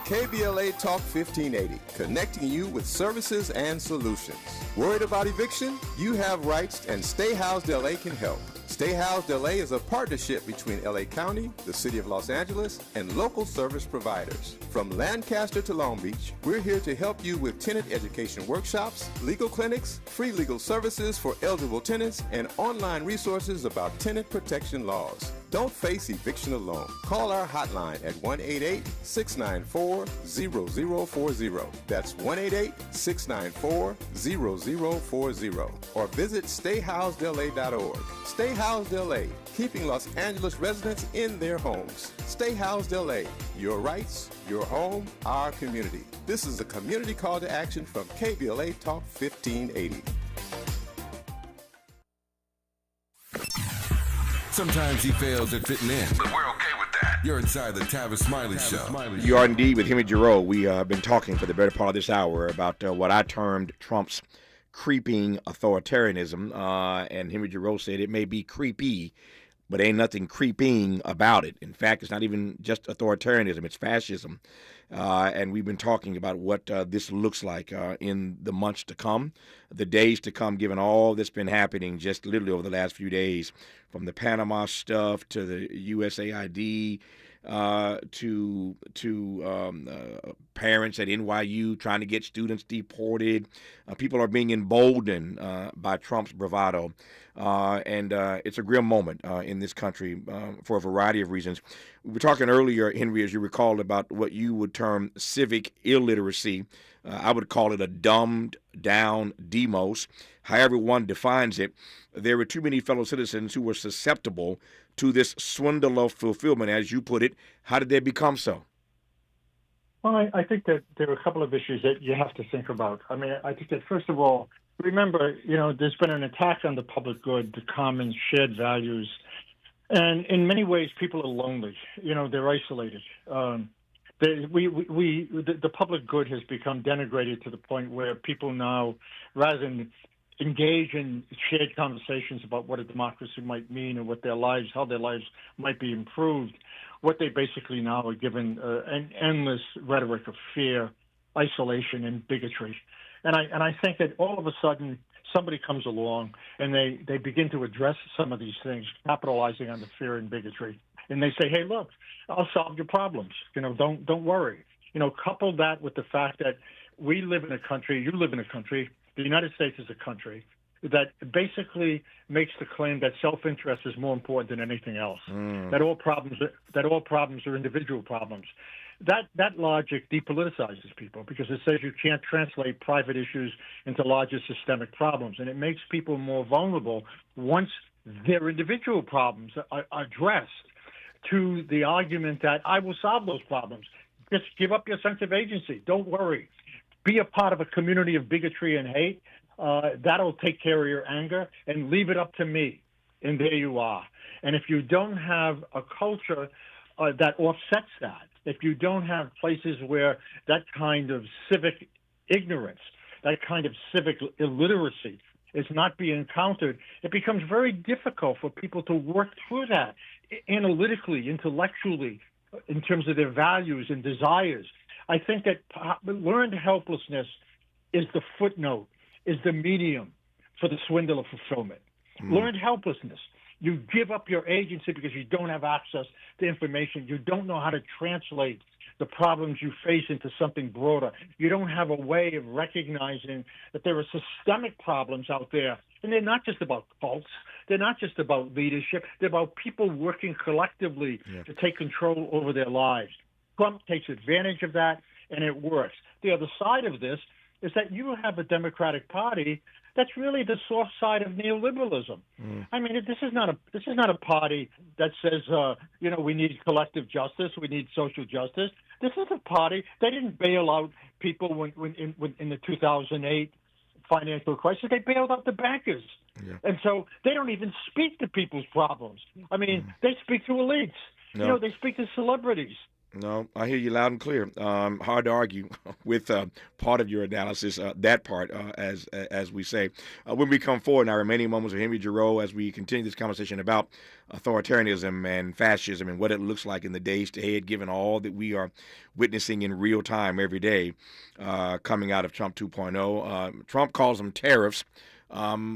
KBLA Talk 1580, connecting you with services and solutions. Worried about eviction? You have rights, and Stay Housed LA can help. Stay Housed LA is a partnership between LA County, the City of Los Angeles, and local service providers. From Lancaster to Long Beach, we're here to help you with tenant education workshops, legal clinics, free legal services for eligible tenants, and online resources about tenant protection laws. Don't face eviction alone. Call our hotline at 1-888-694-0040. That's 1-888-694-0040. Or visit stayhousedla.org. Stay Housed LA, keeping Los Angeles residents in their homes. Stay Housed LA, your rights, your home, our community. This is a community call to action from KBLA Talk 1580. Sometimes he fails at fitting in, but we're okay with that. You're inside the Tavis Smiley Show. You are indeed with Henry Giroux. We have been talking for the better part of this hour about what I termed Trump's creeping authoritarianism. And Henry Giroux said it may be creepy, but ain't nothing creeping about it. In fact, it's not even just authoritarianism, it's fascism. And we've been talking about what this looks like in the months to come, the days to come, given all that's been happening just literally over the last few days, from the Panama stuff to the USAID, to parents at NYU trying to get students deported. People are being emboldened by Trump's bravado. And it's a grim moment in this country for a variety of reasons. We were talking earlier, Henry, as you recalled, about what you would term civic illiteracy. I would call it a dumbed-down demos. However one defines it, there were too many fellow citizens who were susceptible to this swindle of fulfillment, as you put it. How did they become so? Well, I think that there are a couple of issues that you have to think about. I mean, I think that, first of all, remember, there's been an attack on the public good, the common shared values. And in many ways, people are lonely. They're isolated. The public good has become denigrated to the point where people now, rather than engage in shared conversations about what a democracy might mean and how their lives might be improved, what they basically now are given an endless rhetoric of fear, isolation, and bigotry. And I think that all of a sudden somebody comes along and they begin to address some of these things, capitalizing on the fear and bigotry. And they say, hey, look, I'll solve your problems. Don't worry. Couple that with the fact that we live in a country, you live in a country, the United States is a country that basically makes the claim that self-interest is more important than anything else, that all problems are individual problems. That logic depoliticizes people because it says you can't translate private issues into larger systemic problems, and it makes people more vulnerable once their individual problems are addressed to the argument that I will solve those problems. Just give up your sense of agency. Don't worry. Be a part of a community of bigotry and hate. That'll take care of your anger, and leave it up to me. And there you are. And if you don't have a culture that offsets that, if you don't have places where that kind of civic ignorance, that kind of civic illiteracy is not being encountered, it becomes very difficult for people to work through that analytically, intellectually, in terms of their values and desires. I think that learned helplessness is the footnote, is the medium for the swindle of fulfillment. Learned helplessness. You give up your agency because you don't have access to information. You don't know how to translate the problems you face into something broader. You don't have a way of recognizing that there are systemic problems out there. And they're not just about cults. They're not just about leadership. They're about people working collectively to take control over their lives. Trump takes advantage of that, and it works. The other side of this is that you have a Democratic Party that's really the soft side of neoliberalism. I mean, this is not a party that says, we need collective justice, we need social justice. This is a party. They didn't bail out people when in the 2008 financial crisis. They bailed out the bankers. And so they don't even speak to people's problems. I mean, they speak to elites. No. They speak to celebrities. No, I hear you loud and clear. Hard to argue with part of your analysis, that part, as we say. When we come forward in our remaining moments with Henry Giroux, as we continue this conversation about authoritarianism and fascism and what it looks like in the days ahead, given all that we are witnessing in real time every day coming out of Trump 2.0. Trump calls them tariffs.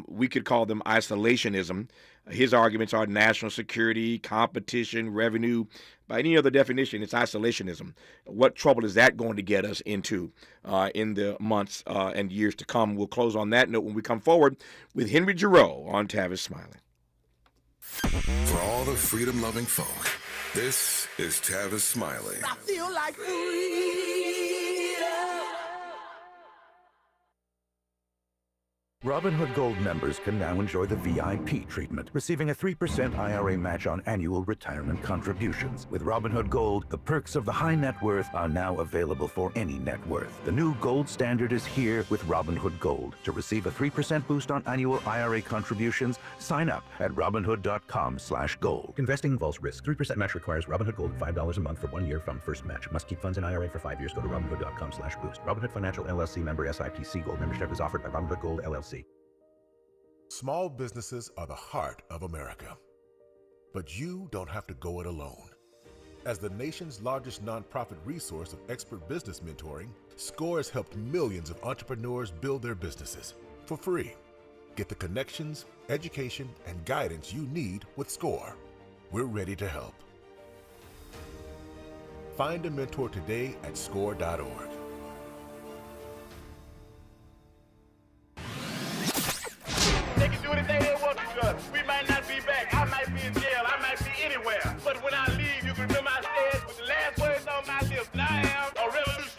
We could call them isolationism. His arguments are national security, competition, revenue. By any other definition, it's isolationism. What trouble is that going to get us into in the months and years to come? We'll close on that note when we come forward with Henry Giroux on Tavis Smiley. For all the freedom-loving folk, this is Tavis Smiley. I feel like freedom. Robinhood Gold members can now enjoy the VIP treatment, receiving a 3% IRA match on annual retirement contributions. With Robinhood Gold, the perks of the high net worth are now available for any net worth. The new gold standard is here with Robinhood Gold. To receive a 3% boost on annual IRA contributions, sign up at Robinhood.com/gold. Investing involves risk. 3% match requires Robinhood Gold $5 a month for 1 year from first match. Must keep funds in IRA for 5 years. Go to Robinhood.com/boost. Robinhood Financial LLC member SIPC. Gold membership is offered by Robinhood Gold LLC. Small businesses are the heart of America. But you don't have to go it alone. As the nation's largest nonprofit resource of expert business mentoring, SCORE has helped millions of entrepreneurs build their businesses for free. Get the connections, education, and guidance you need with SCORE. We're ready to help. Find a mentor today at SCORE.org. They can do anything they want to us. We might not be back. I might be in jail. I might be anywhere. But when I leave, you can remember I said with the last words on my lips, I am a revolutionary.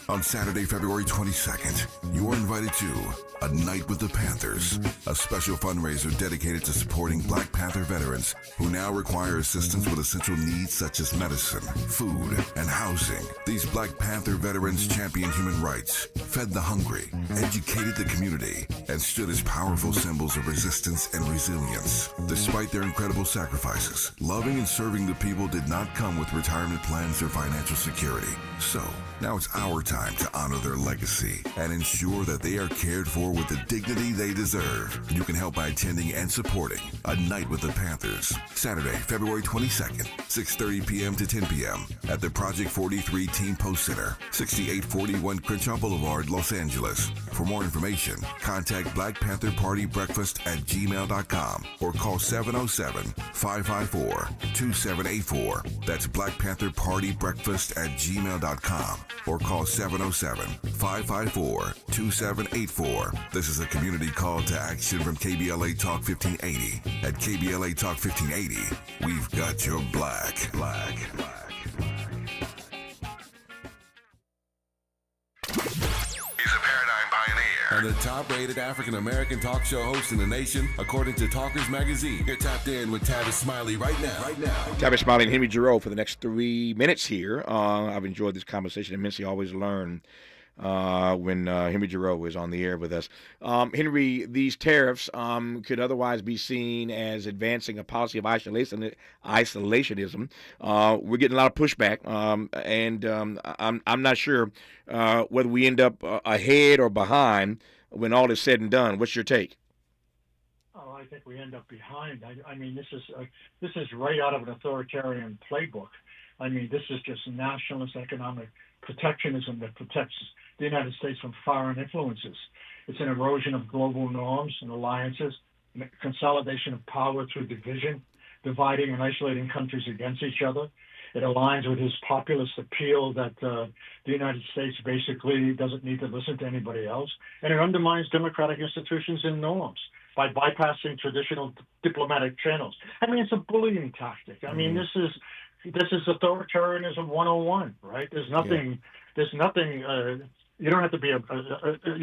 On Saturday, February 22nd, you are invited to A Night with the Panthers, a special fundraiser dedicated to supporting Black Panther veterans who now require assistance with essential needs such as medicine, food, and housing. These Black Panther veterans championed human rights, fed the hungry, educated the community, and stood as powerful symbols of resistance and resilience. Despite their incredible sacrifices, loving and serving the people did not come with retirement plans or financial security. So, now it's our time to honor their legacy and ensure that they are cared for with the dignity they deserve. You can help by attending and supporting A Night with the Panthers, Saturday, February 22nd, 6:30 p.m. to 10 p.m. at the Project 43 Team Post Center, 6841 Crenshaw Boulevard, Los Angeles. For more information, contact Black Panther Party Breakfast at gmail.com or call 707-554-2784. That's Black Panther Party Breakfast at gmail.com or call 707-554-2784. This is a community call to action from KBLA Talk 1580. At KBLA Talk 1580, we've got your black. And the top-rated African-American talk show host in the nation, according to Talkers Magazine. You're tapped in with Tavis Smiley right now. Tavis Smiley and Henry Giroux for the next 3 minutes here. I've enjoyed this conversation immensely. I always learn when Henry Giroux is on the air with us. Henry, these tariffs could otherwise be seen as advancing a policy of isolationism. We're getting a lot of pushback, and I'm not sure whether we end up ahead or behind when all is said and done. What's your take? Oh, I think we end up behind. I mean, this is right out of an authoritarian playbook. I mean, this is just nationalist economic protectionism that protects the United States from foreign influences. It's an erosion of global norms and alliances, consolidation of power through division, dividing and isolating countries against each other. It aligns with his populist appeal that the United States basically doesn't need to listen to anybody else. And it undermines democratic institutions and norms by bypassing traditional diplomatic channels. I mean, it's a bullying tactic. I mean, this is authoritarianism 101, right? There's nothing. You don't have to be you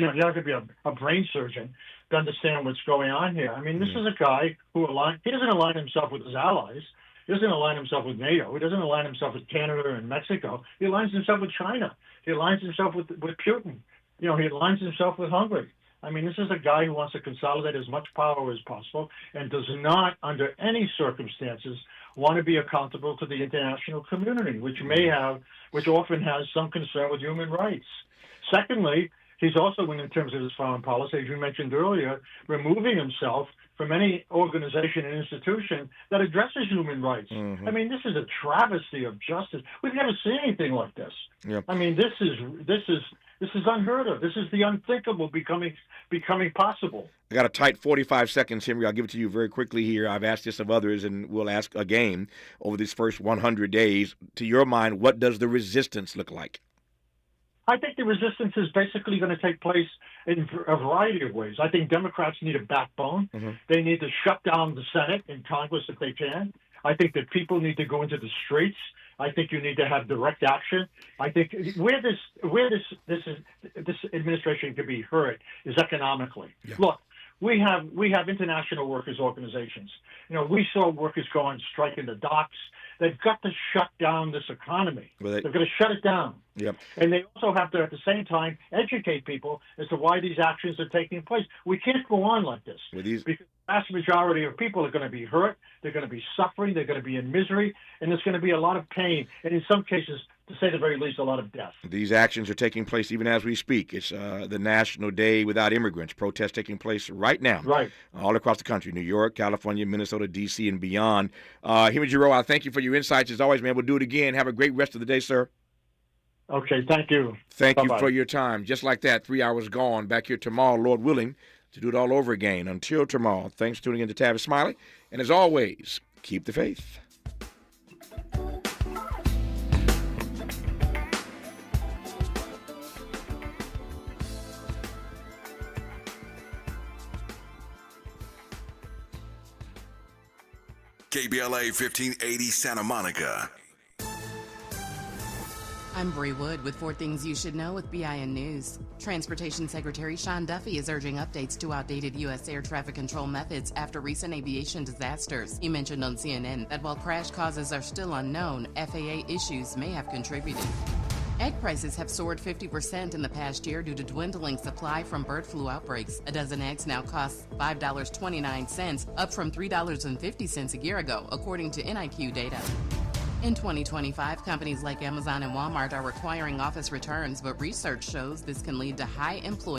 don't have to be a brain surgeon to understand what's going on here. I mean, this is a guy who he doesn't align himself with his allies. He doesn't align himself with NATO. He doesn't align himself with Canada and Mexico. He aligns himself with China. He aligns himself with Putin. He aligns himself with Hungary. I mean, this is a guy who wants to consolidate as much power as possible and does not, under any circumstances, want to be accountable to the international community, which often has some concern with human rights. Secondly, he's also, in terms of his foreign policy, as you mentioned earlier, removing himself from any organization and institution that addresses human rights. Mm-hmm. I mean, this is a travesty of justice. We've never seen anything like this. Yep. I mean, this is unheard of. This is the unthinkable becoming possible. I got a tight 45 seconds, Henry. I'll give it to you very quickly here. I've asked this of others, and we'll ask again over these first 100 days. To your mind, what does the resistance look like? I think the resistance is basically going to take place in a variety of ways. I think Democrats need a backbone. Mm-hmm. They need to shut down the Senate and Congress if they can. I think that people need to go into the streets. I think you need to have direct action. I think where this administration could be hurt is economically. Yeah. Look, we have international workers organizations. You know, we saw workers go on strike in the docks. They've got to shut down this economy. They're going to shut it down. Yep. And they also have to, at the same time, educate people as to why these actions are taking place. We can't go on like this. Because the vast majority of people are going to be hurt. They're going to be suffering. They're going to be in misery. And there's going to be a lot of pain. And in some cases, to say the very least, a lot of death. These actions are taking place even as we speak. It's the National Day Without Immigrants. Protests taking place right now. Right. All across the country. New York, California, Minnesota, D.C., and beyond. Hemi Giroux, I thank you for your insights. As always, man, we'll do it again. Have a great rest of the day, sir. Okay, thank you. Thank Bye-bye. you for your time. Just like that, 3 hours gone. Back here tomorrow, Lord willing, to do it all over again. Until tomorrow, thanks for tuning in to Tavis Smiley. And as always, keep the faith. KBLA 1580 Santa Monica. I'm Bree Wood with 4 Things You Should Know with BIN News. Transportation Secretary Sean Duffy is urging updates to outdated U.S. air traffic control methods after recent aviation disasters. He mentioned on CNN that while crash causes are still unknown, FAA issues may have contributed. Egg prices have soared 50% in the past year due to dwindling supply from bird flu outbreaks. A dozen eggs now costs $5.29, up from $3.50 a year ago, according to NIQ data. In 2025, companies like Amazon and Walmart are requiring office returns, but research shows this can lead to high employee